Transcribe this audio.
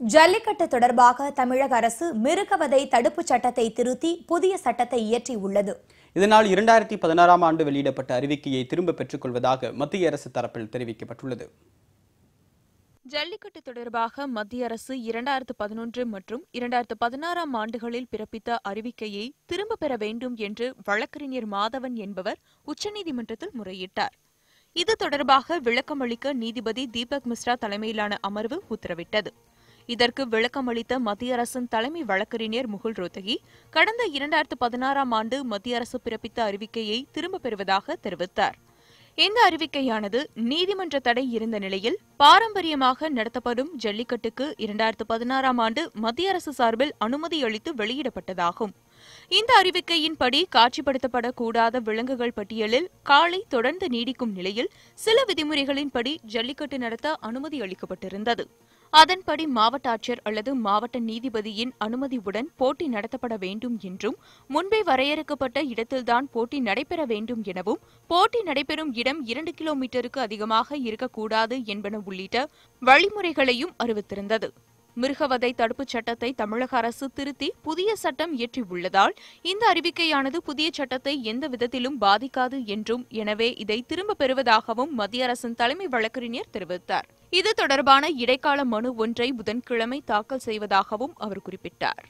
ஜல்லிக்கட்டு தொடர்பாக தமிழக அரசு மிருகவதை தடுப்புச் சட்டத்தை திருத்தி புதிய சட்டத்தை இயற்றியுள்ளது. இதனால் 2016ஆம் ஆண்டு வெளியிடப்பட்ட அறிவிக்கையை திரும்ப பெற்றுக் கொள்வதாக மத்திய அரசு தரப்பில் தெரிவிக்கப்பட்டுள்ளது. ஜல்லிக்கட்டு தொடர்பாக மத்திய அரசு 2011 மற்றும் 2016ஆம் ஆண்டுகளில் பிறப்பித்த அறிவிக்கையை திரும்பப் பெற வேண்டும் என்று வழக்கறிஞர் மாதவன் என்பவர் உச்சநீதிமன்றத்தில் முறையிட்டார். இது தொடர்பாக விளக்கமளிக்க நீதிபதி தீபக் மிஸ்ரா தலைமையிலான அமர்வு உத்தரவிட்டது. இதற்கு விளக்கமளித்த மத்திய அரசின் தலைமை வழக்கறிஞர் முகுல் ரோத்தகி கடந்த 2016ஆம் ஆண்டு மத்திய அரசு பிறப்பித்த அறிவிக்கையை திரும்பப் பெறுவதாக தெரிவித்தார். இந்த அறிவிக்கையானது நீதிமன்ற தடை இருந்த நிலையில் பாரம்பரியமாக நடத்தப்படும் ஜல்லிக்கட்டுக்கு 2016ஆம் ஆண்டு மத்திய அரசு சார்பில் அனுமதி அளித்து வெளியிடப்பட்டதாகும். இந்த அறிவிக்கையின்படி காட்சிப்படுத்தப்படக்கூடாத விலங்குகள் பட்டியலில் காளை தொடர்ந்து நீடிக்கும் நிலையில் சில விதிமுறைகளின்படி ஜல்லிக்கட்டு நடத்த அனுமதி அளிக்கப்பட்டிருந்தது. அதன்படி மாவட்ட ஆட்சியர் அல்லது மாவட்ட நீதிபதியின் அனுமதியுடன் போட்டி நடத்தப்பட வேண்டும் என்றும், முன்பே வரையறுக்கப்பட்ட இடத்தில்தான் போட்டி நடைபெற வேண்டும் எனவும், போட்டி நடைபெறும் இடம் 2 கிலோமீட்டருக்கு அதிகமாக இருக்கக்கூடாது என்பன உள்ளிட்ட வழிமுறைகளையும் அறிவித்திருந்தது. மிருகவதை தடுப்புச் சட்டத்தை தமிழக அரசு திருத்தி புதிய சட்டம் இயற்றியுள்ளதால் இந்த அறிவிக்கையானது புதிய சட்டத்தை எந்த விதத்திலும் பாதிக்காது என்றும், எனவே இதை திரும்பப் பெறுவதாகவும் மத்திய அரசின் தலைமை வழக்கறிஞர் தெரிவித்தார். இது தொடர்பான இடைக்கால மனு ஒன்றை புதன்கிழமை தாக்கல் செய்வதாகவும் அவர் குறிப்பிட்டார்.